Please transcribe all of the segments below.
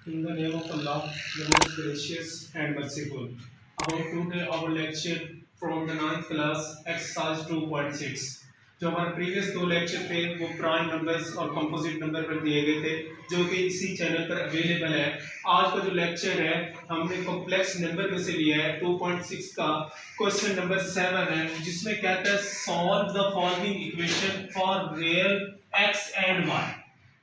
In the name of Allah, the most gracious and merciful. About today our lecture from the 9th class, exercise 2.6. जो हमारे previous दो lecture थे वो prime numbers और composite number पर दिए गए थे जो कि इसी चैनल पर अवेलेबल है। आज का जो लेक्चर है हमने कॉम्प्लेक्स नंबर में से लिया है 2.6 का क्वेश्चन नंबर 7 है, जिसमें कहता है solve the following equation for real x and y.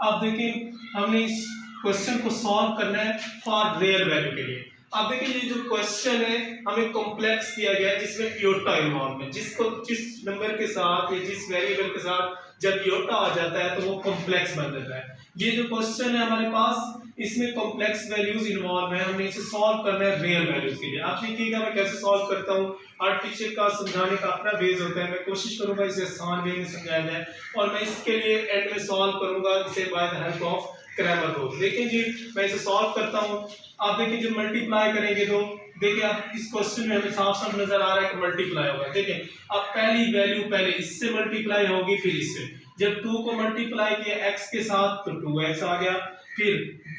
अब देखिए हमने इस क्वेश्चन को सॉल्व करना है फॉर रियल वैल्यू के लिए। अब देखिए ये जो क्वेश्चन है हमें कॉम्प्लेक्स दिया गया है जिसमें इयोटा इन्वॉल्व है, जिस नंबर के साथ या जिस वेरिएबल के साथ जब इयोटा आ जाता है तो वो कॉम्प्लेक्स बन जाता है। ये जो क्वेश्चन है हमारे पास इसमें कॉम्प्लेक्स वैल्यूज इन्वॉल्व है, हमने इसे सॉल्व करना है रियल वैल्यूज के लिए। आप देखिएगा मैं कैसे सॉल्व करता हूँ। हर टीचर का समझाने का अपना बेस होता है, मैं कोशिश करूंगा इसे आसान वे में समझाया जाए और मैं इसके लिए एंड में सॉल्व करूंगा इसे by the help of grammar rule. देखिए जी मैं इसे सॉल्व करता हूँ। आप देखिए जब मल्टीप्लाई करेंगे तो देखिए आप इस क्वेश्चन में हमें साफ साफ नजर आ रहा है कि मल्टीप्लाई होगा। देखिए अब पहली वैल्यू पहले इससे मल्टीप्लाई होगी फिर इससे। जब 2 को मल्टीप्लाई किया x के साथ तो 2x आ गया, फिर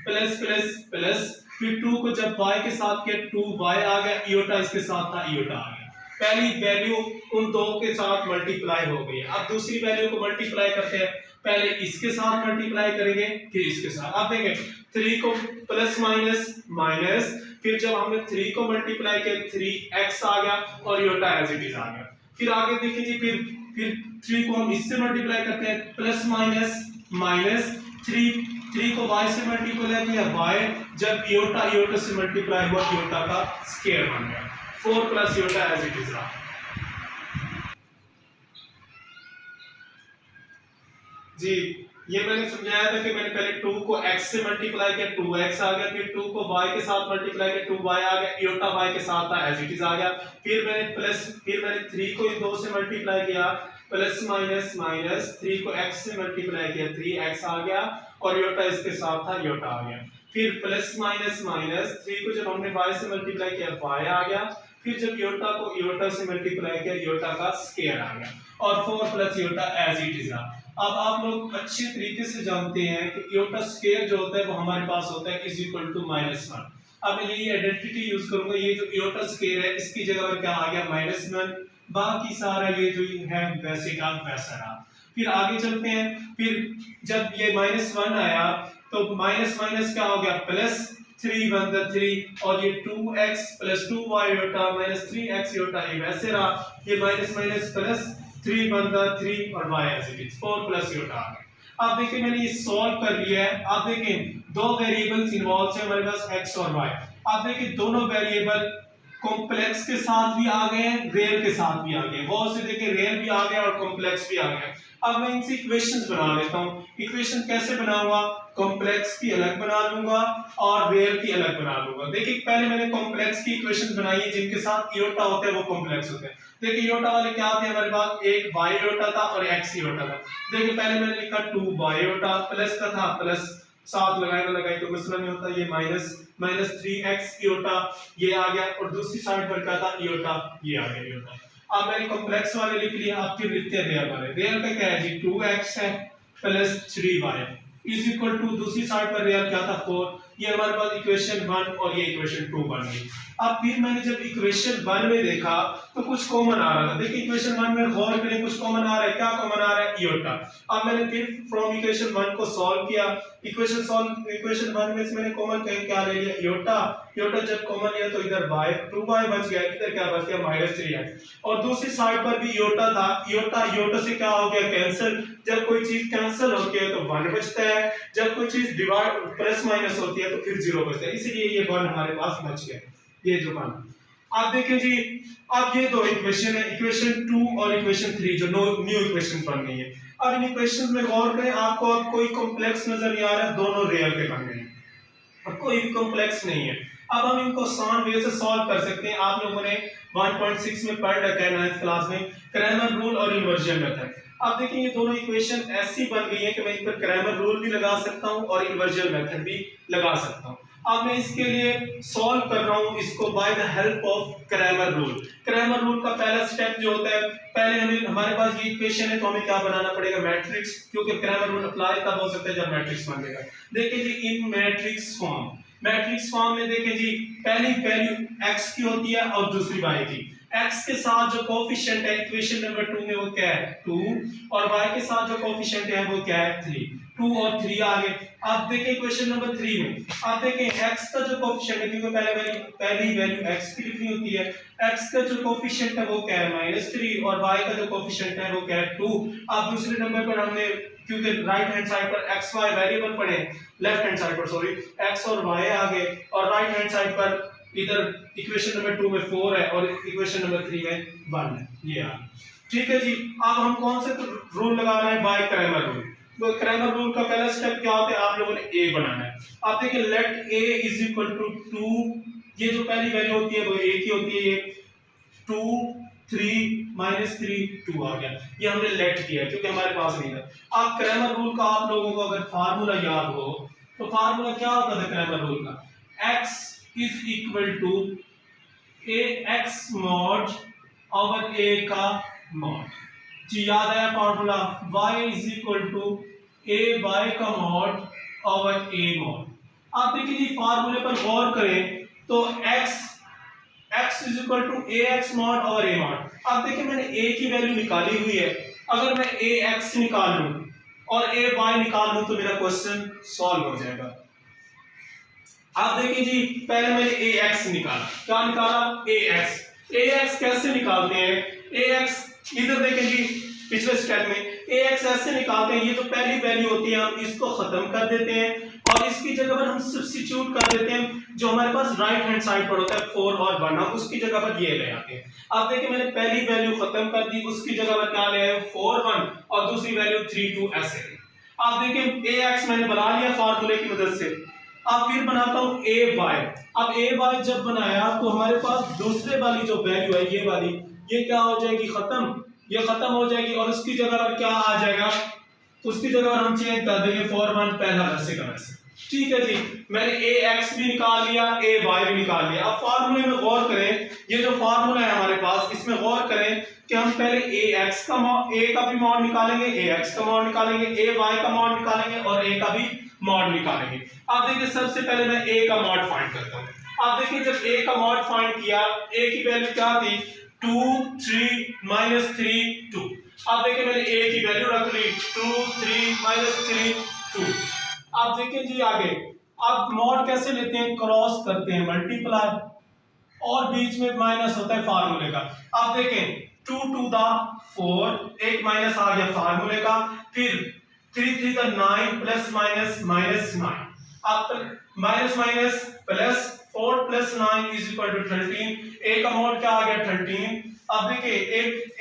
प्लस प्लस प्लस, फिर 2 को जब y के साथ किया 2y आ गया, इयोटा इसके साथ था इयोटा आ गया। पहली वैल्यू उन दो के साथ मल्टीप्लाई हो गई। अब दूसरी वैल्यू को मल्टीप्लाई करते हैं, पहले इसके साथ मल्टीप्लाई करेंगे फिर इसके साथ। अब देखें 3 को प्लस माइनस माइनस, फिर जब हमने 3 को मल्टीप्लाई किया 3x आ गया और इयोटा एज इट इज आ गया। फिर आगे देखिए जी फिर 3 को हम इससे मल्टीप्लाई करते हैं प्लस माइनस माइनस, 3 को y से मल्टीप्लाई किया y, जब इयोटा से मल्टीप्लाई हुआ इयोटा का स्क्वायर बन गया 4 प्लस इयोटा एज इट इज रहा। जी ये मैंने समझाया था कि मैंने पहले 2 को x से मल्टीप्लाई किया 2x आ गया, फिर 2 को y के साथ मल्टीप्लाई किया 2y आ गया, इयोटा y के साथ था एज इट इज आ गया। फिर मैंने 3 को 2 से मल्टीप्लाई किया प्लस माइनस माइनस, 3 को x से मल्टीप्लाई किया 3x आ गया और इयोटा इसके साथ था इयोटा आ गया। फिर प्लस माइनस माइनस, 3 को जब हमने y से मल्टीप्लाई किया y आ गया, फिर जब इयोटा को इयोटा से मल्टीप्लाई किया इयोटा का स्क्वायर आ गया और 4 प्लस इयोटा एज इट इज रहा। अब आप लोग अच्छे तरीके से जानते हैं कि इयोटा स्क्वायर जो होता है वो हमारे पास होता है इज इक्वल टू -1। अब मैं यही आइडेंटिटी यूज करूंगा, ये जो इयोटा स्क्वायर है इसकी जगह पर क्या आ गया -1, बाकी सारा ये जो है वैसे का वैसा रहा। फिर आगे चलते हैं, फिर जब ये -1 आया तो माइनस माइनस क्या हो गया प्लस, 3 1 3 और ये 2x plus 2y इयोटा minus 3x इयोटा ये वैसे रहा, ये माइनस माइनस प्लस 3 1 3 और y as it is 4 plus iota आ गया। अब देखिए मैंने ये सॉल्व कर लिया है। अब देखें दो वेरिएबल्स इन्वॉल्व है हमारे पास x और y। अब देखिए दोनों वेरिएबल कॉम्प्लेक्स के साथ भी आ गए हैं, रियल के साथ भी आ गए हैं। बहुत से देखिए रियल भी आ गया और कॉम्प्लेक्स भी आ गया। अब मैं इनसे इक्वेशंस बना लेता हूं। इक्वेशन कैसे बनाऊंगा, कॉम्प्लेक्स की अलग बना लूंगा और रियल की अलग बना लूंगा। देखिए पहले मैंने कॉम्प्लेक्स की इक्वेशन बनाई है जिनके साथ इयोटा होता है वो कॉम्प्लेक्स होते हैं। देखिए इयोटा वाले क्या थे हमारे पास, एक y इयोटा था और x इयोटा था। देखिए पहले मैंने लिखा 2y इयोटा प्लस का था प्लस, साथ लगाए तो मसला नहीं होता, ये माइनस 3x इयोटा ये आ गया और दूसरी साइड पर क्या था इयोटा ये आ गया इयोटा। अब मैंने कॉम्प्लेक्स वाले लिख लिया, आप फिर लिखते हैं रियल वाले। रियल का क्या है जी 2x है plus 3y is equal to दूसरी साइड पर रियल क्या था 4। ये हमारे पास इक्वेशन 1 और ये इक्वेशन 2 बन गई। अब फिर मैंने जब इक्वेशन 1 में देखा तो कुछ कॉमन आ रहा था। देखिए इक्वेशन 1 में गौर करें कुछ कॉमन आ रहा है, क्या कॉमन आ रहा है इयोटा। अब मैंने फिर फ्रॉम इक्वेशन 1 को सॉल्व किया, इक्वेशन 1 में से मैंने कॉमन क्या ले लिया इयोटा जब कॉमन लिया तो इधर y 2y बच गया, इधर क्या बच गया -3x और दूसरी साइड पर भी इयोटा था, इयोटा से क्या हो गया कैंसिल। जब कोई चीज कैंसिल होती है तो 1 बचता है, जब कोई चीज डिवाइड प्लस माइनस होती है तो फिर 0 बचता है, इसलिए ये 1 हमारे पास बच गया, ये जो 1। अब देखिए जी अब ये दो इक्वेशन है, इक्वेशन 2 और इक्वेशन 3 जो न्यू इक्वेशन बन गई है। अब इन इक्वेशंस में गौर करें, आपको अब कोई कॉम्प्लेक्स नजर नहीं आ रहा है, दोनों रियल के बन गए हैं, अब कोई भी कॉम्प्लेक्स नहीं है। अब हम इनको आसान वे से सॉल्व कर सकते हैं। आप लोगों ने 1.6 में पढ़ रखा है 9th क्लास में क्रैमर रूल और इन्वर्जन मेथड। अब देखिए ये दोनों इक्वेशन ऐसी बन गई है कि मैं इन पर क्रैमर रूल भी लगा सकता हूं और इन्वर्जन मेथड भी लगा सकता हूं। अब मैं इसके लिए सॉल्व कर रहा हूं इसको by the help of Cramer rule. Cramer rule का पहला स्टेप जो होता है, पहले हमें हमारे पास ये इक्वेशन है तो हमें क्या बनाना पड़ेगा, मैट्रिक्स, क्योंकि क्रैमर रूल अप्लाई तब हो सकता है जब मैट्रिक्स बनेगा। देखिए जी इन मैट्रिक्स फॉर्म में देखिए जी पहली वैल्यू x की होती है और दूसरी y की। x के साथ जो कोफिशिएंट है इक्वेशन नंबर 2 में वो क्या है 2, और y के साथ जो कोफिशिएंट है वो क्या है 3। 2 और 3 आ गए। अब देखिए क्वेश्चन नंबर 3 में आप देखें x का जो कोफिशिएंट है, क्योंकि पहली वैल्यू x की लिखनी होती है, x का जो कोफिशिएंट है वो क्या है -3 और y का जो कोफिशिएंट है वो क्या है 2। अब दूसरे नंबर पर हमने क्योंकि राइट हैंड साइड पर x y वेरिएबल पड़े, लेफ्ट हैंड साइड पर सॉरी x और y आ गए, और राइट हैंड साइड पर इधर इक्वेशन नंबर 2 में 4 है और इक्वेशन नंबर 3 में 1 है, ये आ। ठीक है जी, अब हम कौन से रूल लगा रहे हैं, बाय क्रैमर रूल। तो क्रैमर रूल का पहला स्टेप क्या होता है, आप लोगों ने a बनाना है। आप देखिए let a is equal to 2, ये जो पहली वैल्यू होती है वो a की होती है, ये 2 3 -3 2 आ गया, ये हमने लेट किया क्योंकि हमारे पास नहीं था। अब क्रैमर रूल का आप लोगों को अगर फार्मूला याद हो तो फार्मूला क्या होता था क्रैमर रूल का, x is equal to ax mod over a का मॉड। जी याद आया formula, y is equal to ay का मॉड ओवर a मॉड। आप देखिए जी फार्मूले पर गौर करें तो x is equal to ax mod और a मॉड। अब देखिए मैंने a की वैल्यू निकाली हुई है, अगर मैं ax निकाल लूं और ay निकाल लूं तो मेरा क्वेश्चन सॉल्व हो जाएगा। आप देखिए जी पहले मैंने ax निकाला, क्या निकाला ax कैसे निकालते हैं, ax इधर देखें जी पिछले स्टेप में ax ऐसे निकालते हैं, ये तो पहली वैल्यू होती है, हम इसको खत्म कर देते हैं और इसकी जगह पर हम सब्स्टिट्यूट कर देते हैं जो हमारे पास राइट हैंड साइड पर होता है 4 और 1, हम उसकी जगह पर ये ले आते हैं। अब देखिए मैंने पहली वैल्यू खत्म कर दी, उसकी जगह पर क्या ले आए 4 1 और दूसरी वैल्यू 3 2 ऐसे। अब देखिए ax मैंने बना लिया फार्मूले की मदद से, अब फिर बनाता हूं ay। अब ay जब बनाया तो हमारे पास दूसरे वाली जो वैल्यू है ये वाली, ये क्या हो जाएगी खत्म, ये खत्म हो जाएगी और उसकी जगह पर क्या आ जाएगा, उसकी जगह पर हम चेंज कर देंगे 4 1 पहला वैसे का वैसे। ठीक है जी, मैंने ax भी निकाल लिया ay भी निकाल लिया। अब फार्मूले में गौर करें, ये जो फार्मूला है हमारे पास इसमें गौर करें कि हम पहले ax का a का भी मॉड निकालेंगे, ax का मॉड निकालेंगे, ay का मॉड निकालेंगे और a का भी मॉड निकालेंगे। अब देखिए सबसे पहले मैं a का मॉड फाइंड करता हूं। अब देखिए जब a का मॉड फाइंड किया, a की वैल्यू क्या थी 2 3 -3 2। अब देखिए मैंने a की वैल्यू रख ली 2 3 -3 2। अब देखिए जी आगे, अब मॉड कैसे लेते हैं, क्रॉस करते हैं मल्टीप्लाई और बीच में माइनस होता है फार्मूले का। अब देखें 2 टू द 4, एक माइनस आ गया फार्मूले का, फिर 3 3 द 9 प्लस माइनस -9, अब minus minus plus 4 plus 9 is equal to 13। a का मॉड क्या आ गया 13। अब देखिए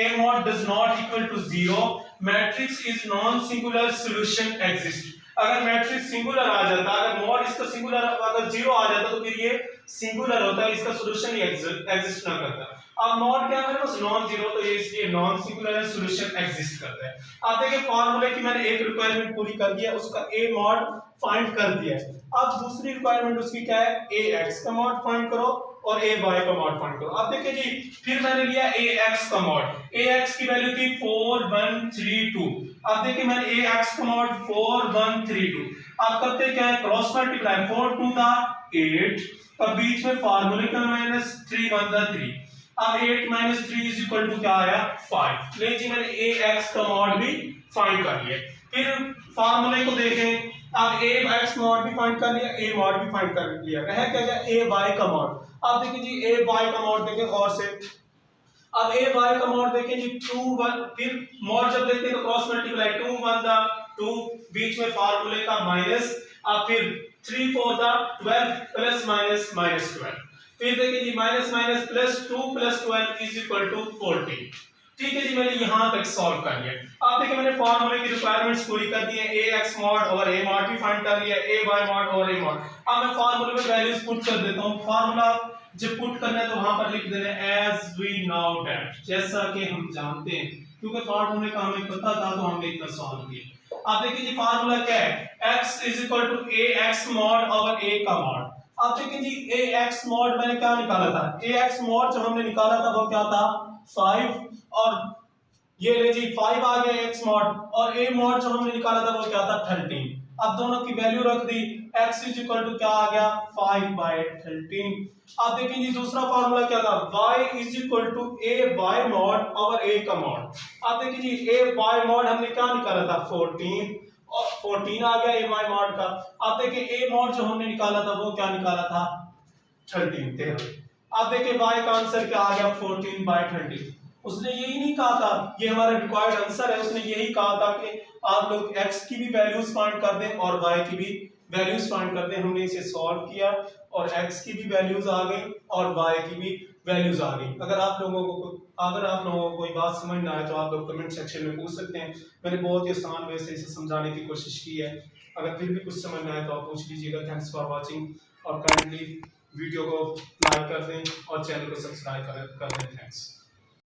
a mod does not equal to 0, matrix is non singular solution exist. अगर मैट्रिक्स सिंगुलर आ जाता, अगर मॉड इसका सिंगुलर अगर 0 आ जाता तो फिर ये सिंगुलर होता है, इसका सॉल्यूशन ही एग्जिस्ट ना करता। अब मॉड क्या है बस नॉन जीरो, तो ये इसलिए नॉन सिंगुलर है, सॉल्यूशन एग्जिस्ट करता है। आप देखिए फार्मूले की मैंने एक रिक्वायरमेंट पूरी कर दिया, उसका a मॉड फाइंड कर दिया है। अब दूसरी रिक्वायरमेंट उसकी क्या है, ax का मॉड फाइंड करो और ay का मॉड फाइंड करो। अब देखिए जी फिर मैंने लिया ax का मॉड, ax की वैल्यू थी 4 1 3 2। अब देखिए मैंने ax का मॉड 4 1 3 2। अब करते क्या है, क्रॉस मल्टीप्लाई 4 2 द 8, अब बीच में फार्मूले का माइनस 3 1 द 3। अब 8 - 3 इज इक्वल टू क्या आया 5। ले जी मैंने ax का मॉड भी फाइंड कर लिया। फिर फार्मूले को देखें, अब ax मॉड भी फाइंड कर लिया, a मॉड भी फाइंड कर लिया, रह क्या गया ay का मॉड। अब देखिए जी ay का मॉड देखें और से, अब ay का मॉड देखें जी 2 1, फिर मॉड जब देखते हैं तो क्रॉस मल्टीप्लाई 2 1 द 2, बीच में फार्मूले का माइनस, अब फिर 3 4 द 12 प्लस माइनस -12, फिर देखिए जी minus minus plus 2 plus 12 is equal to 14। ठीक है जी, मैंने यहां तक सॉल्व कर लिया। अब देखिए मैंने फार्मूले की रिक्वायरमेंट्स पूरी कर दी है, ax मॉड और a मॉड भी फाइंड कर लिया, ay मॉड और a मॉड। अब मैं फार्मूले में वैल्यूज पुट कर देता हूं। फार्मूला जब पुट करना है तो वहां पर लिख देना है एज वी नाउ दैट, जैसा कि हम जानते हैं, क्योंकि फार्मूले का हमें पता था तो हमने इतना सॉल्व किया। अब देखिए जी फार्मूला क्या है, x is equal to ax mod और a का मॉड। अब देखें जी ए एक्स मॉड मैंने क्या निकाला था, ए एक्स मॉड जो हमने निकाला था वो क्या था 5, और ये ले जी 5 आ गया एक्स मॉड, और ए मॉड जो हमने निकाला था वो क्या था 13। अब दोनों की वैल्यू रख दी, x इज इक्वल टू क्या आ गया 5/13। अब देखें जी दूसरा फार्मूला क्या था, y is equal to a y mod over a का मॉड। अब देखिए जी a y मॉड हमने क्या निकाला था 14, और 14 आ गया a y मॉड का। अब देखिए a मॉड जो हमने निकाला था वो क्या निकाला था 13। अब देखिए y का आंसर क्या आ गया 14/13। उसने यही नहीं कहा था, ये हमारा रिक्वायर्ड आंसर है, उसने यही कहा था कि आप लोग x की भी वैल्यूज फाइंड कर दें और y की भी वैल्यूज फाइंड कर दें। हमने इसे सॉल्व किया और x की भी वैल्यूज आ गई और y की भी वैल्यूज आ गई। अगर आप लोगों को कोई बात समझ ना आए तो आप लोग कमेंट सेक्शन में पूछ सकते हैं। मैंने बहुत ही आसान वे से इसे समझाने की कोशिश की है। अगर फिर भी कुछ समझ ना आए तो आप पूछ लीजिएगा। थैंक्स फॉर वॉचिंग, और काइंडली वीडियो को लाइक कर दें और चैनल को सब्सक्राइब कर दें। थैंक्स।